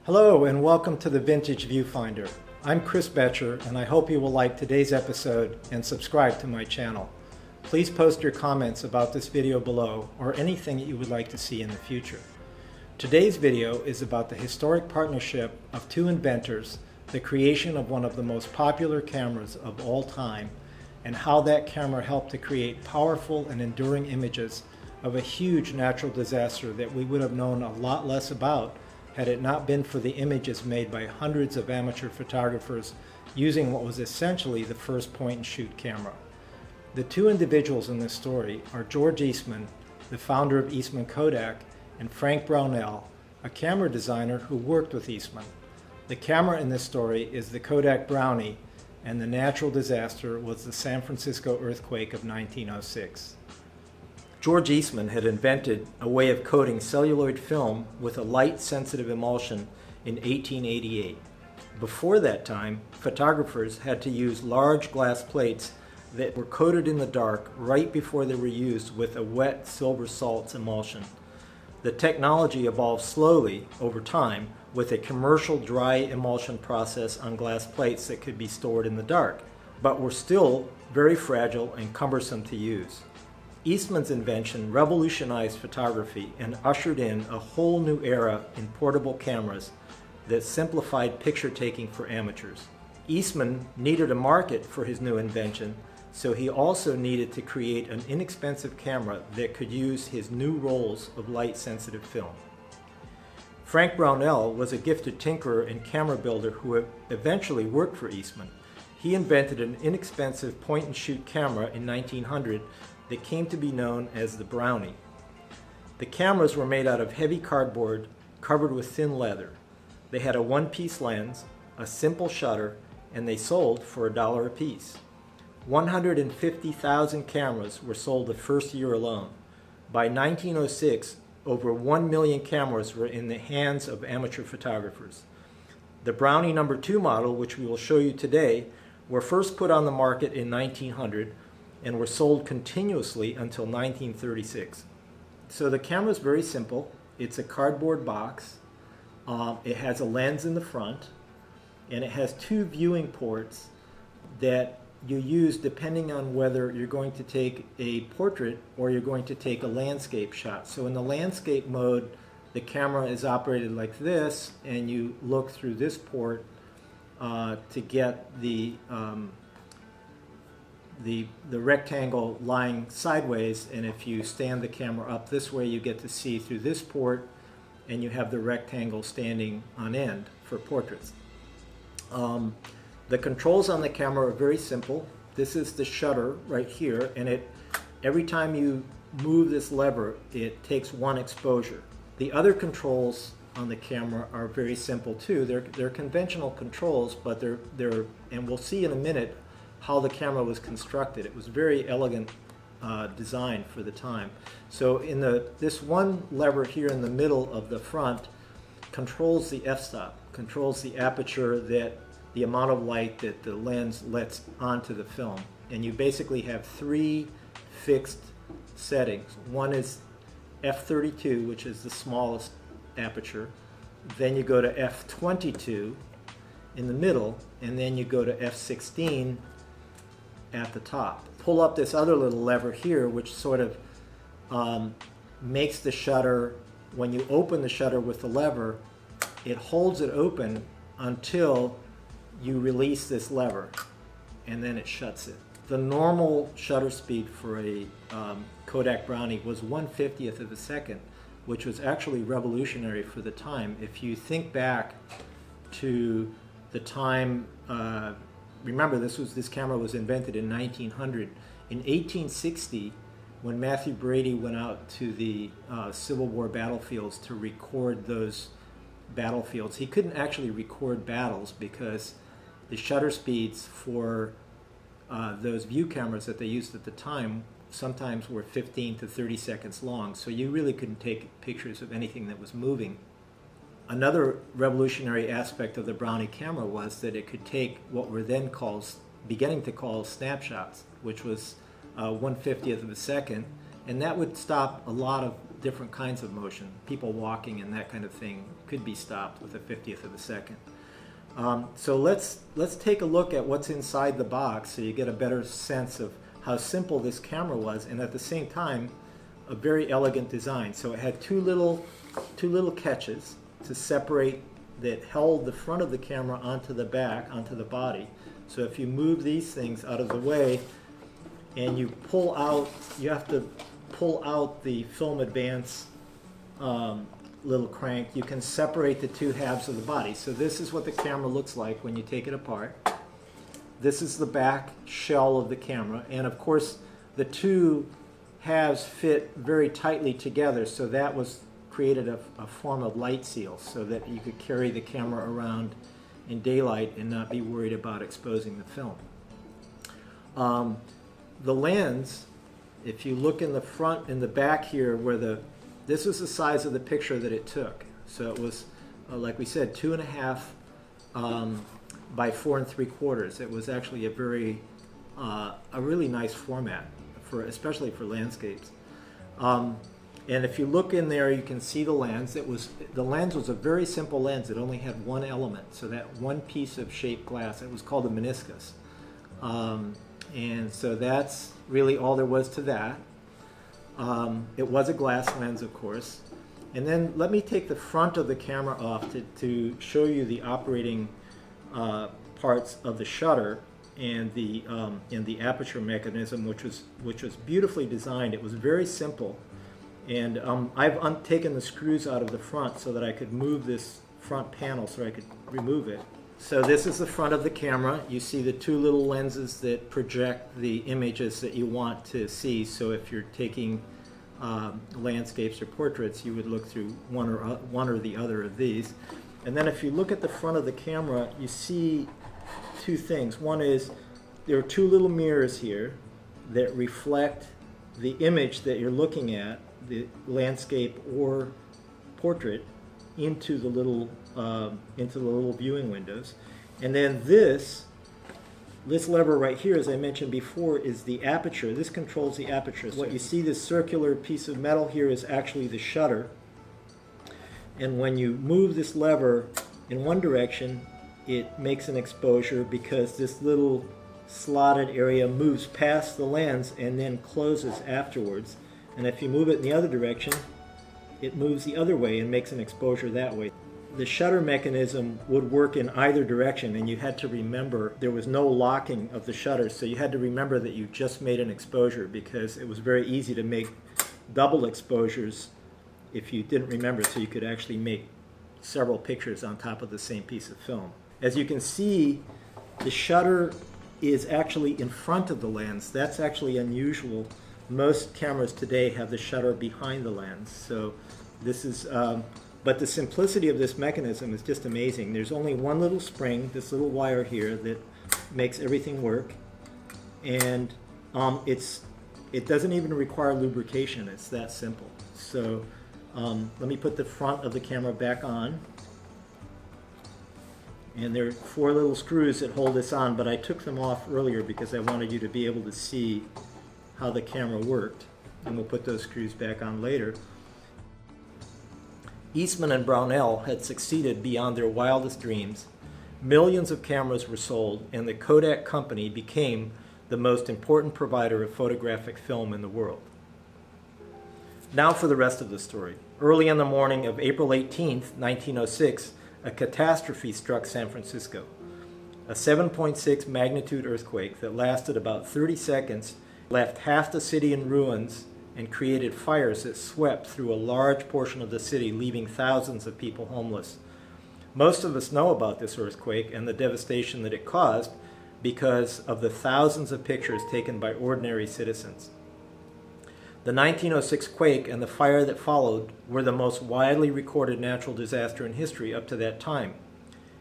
Hello and welcome to the Vintage Viewfinder. I'm Chris Betcher and I hope you will like today's episode and subscribe to my channel. Please post your comments about this video below or anything that you would like to see in the future. Today's video is about the historic partnership of two inventors, the creation of one of the most popular cameras of all time, and how that camera helped to create powerful and enduring images of a huge natural disaster that we would have known a lot less about had it not been for the images made by hundreds of amateur photographers using what was essentially the first point-and-shoot camera. The two individuals in this story are George Eastman, the founder of Eastman Kodak, and Frank Brownell, a camera designer who worked with Eastman. The camera in this story is the Kodak Brownie, and the natural disaster was the San Francisco earthquake of 1906. George Eastman had invented a way of coating celluloid film with a light-sensitive emulsion in 1888. Before that time, photographers had to use large glass plates that were coated in the dark right before they were used with a wet silver salts emulsion. The technology evolved slowly over time with a commercial dry emulsion process on glass plates that could be stored in the dark, but were still very fragile and cumbersome to use. Eastman's invention revolutionized photography and ushered in a whole new era in portable cameras that simplified picture taking for amateurs. Eastman needed a market for his new invention, so he also needed to create an inexpensive camera that could use his new rolls of light-sensitive film. Frank Brownell was a gifted tinkerer and camera builder who eventually worked for Eastman. He invented an inexpensive point-and-shoot camera in 1900 that came to be known as the Brownie. The cameras were made out of heavy cardboard covered with thin leather. They had a one-piece lens, a simple shutter, and they sold for $1 a piece. 150,000 cameras were sold the first year alone. By 1906, over 1 million cameras were in the hands of amateur photographers. The Brownie No. 2 model, which we will show you today, were first put on the market in 1900 and were sold continuously until 1936. So the camera is very simple. It's a cardboard box. It has a lens in the front, and it has two viewing ports that you use depending on whether you're going to take a portrait or you're going to take a landscape shot. So in the landscape mode, the camera is operated like this, and you look through this port to get the rectangle lying sideways, and if you stand the camera up this way, you get to see through this port, and you have the rectangle standing on end for portraits. The controls on the camera are very simple. This is the shutter right here, and every time you move this lever, it takes one exposure. The other controls on the camera are very simple too. They're conventional controls, but and we'll see in a minute how the camera was constructed. It was very elegant design for the time. So this one lever here in the middle of the front controls the f-stop, controls the aperture, the amount of light that the lens lets onto the film. And you basically have three fixed settings. One is f32, which is the smallest aperture. Then you go to f22 in the middle, and then you go to f16 at the top. Pull up this other little lever here, which sort of makes the shutter, when you open the shutter with the lever, it holds it open until you release this lever, and then it shuts it. The normal shutter speed for a Kodak Brownie was 1/50th of a second, which was actually revolutionary for the time. If you think back to the time, remember this camera was invented in 1900. In 1860, when Matthew Brady went out to the Civil War battlefields to record those battlefields, he couldn't actually record battles because the shutter speeds for those view cameras that they used at the time sometimes were 15 to 30 seconds long, so you really couldn't take pictures of anything that was moving. Another revolutionary aspect of the Brownie camera was that it could take what were then beginning to call snapshots, which was 1/50th of a second, and that would stop a lot of different kinds of motion. People walking and that kind of thing could be stopped with a 50th of a second. So let's take a look at what's inside the box so you get a better sense of how simple this camera was, and at the same time a very elegant design. So it had two little catches to separate that held the front of the camera onto the back, onto the body. So if you move these things out of the way and you pull out, you have to pull out the film advance little crank, you can separate the two halves of the body. So this is what the camera looks like when you take it apart. This is the back shell of the camera, and of course the two halves fit very tightly together, so that was created a form of light seal so that you could carry the camera around in daylight and not be worried about exposing the film. The lens, if you look in the front and the back here, where this was the size of the picture that it took. So it was, like we said, 2.5 by 4 3/4. It was actually a really nice format, especially for landscapes. And if you look in there, you can see the lens. The lens was a very simple lens. It only had one element, so that one piece of shaped glass. It was called a meniscus. And so that's really all there was to that. It was a glass lens, of course. And then let me take the front of the camera off to show you the operating parts of the shutter and the aperture mechanism, which was beautifully designed. It was very simple. And I've taken the screws out of the front so that I could move this front panel so I could remove it. So this is the front of the camera. You see the two little lenses that project the images that you want to see. So if you're taking landscapes or portraits, you would look through one or the other of these. And then if you look at the front of the camera, you see two things. One is there are two little mirrors here that reflect the image that you're looking at, the landscape or portrait, into the little viewing windows. And then this lever right here, as I mentioned before, is the aperture. This controls the aperture. So what you see, this circular piece of metal here, is actually the shutter. And when you move this lever in one direction, it makes an exposure because this little slotted area moves past the lens and then closes afterwards. And if you move it in the other direction, it moves the other way and makes an exposure that way. The shutter mechanism would work in either direction, and you had to remember there was no locking of the shutter, so you had to remember that you just made an exposure, because it was very easy to make double exposures if you didn't remember, so you could actually make several pictures on top of the same piece of film. As you can see, the shutter is actually in front of the lens. That's actually unusual. Most cameras today have the shutter behind the lens. So this is, but the simplicity of this mechanism is just amazing. There's only one little spring, this little wire here, that makes everything work. And it doesn't even require lubrication. It's that simple. So let me put the front of the camera back on. And there are 4 little screws that hold this on, but I took them off earlier because I wanted you to be able to see how the camera worked. And we'll put those screws back on later. Eastman and Brownell had succeeded beyond their wildest dreams. Millions of cameras were sold, and the Kodak company became the most important provider of photographic film in the world. Now for the rest of the story. Early in the morning of April 18th, 1906, a catastrophe struck San Francisco. A 7.6 magnitude earthquake that lasted about 30 seconds left half the city in ruins and created fires that swept through a large portion of the city, leaving thousands of people homeless. Most of us know about this earthquake and the devastation that it caused because of the thousands of pictures taken by ordinary citizens. The 1906 quake and the fire that followed were the most widely recorded natural disaster in history up to that time.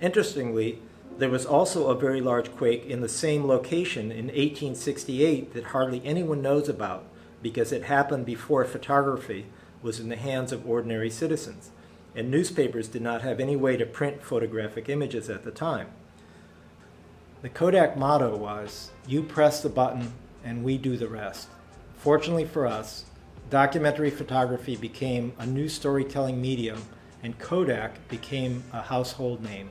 Interestingly, there was also a very large quake in the same location in 1868 that hardly anyone knows about because it happened before photography was in the hands of ordinary citizens, and newspapers did not have any way to print photographic images at the time. The Kodak motto was, "You press the button and we do the rest." Fortunately for us, documentary photography became a new storytelling medium, and Kodak became a household name.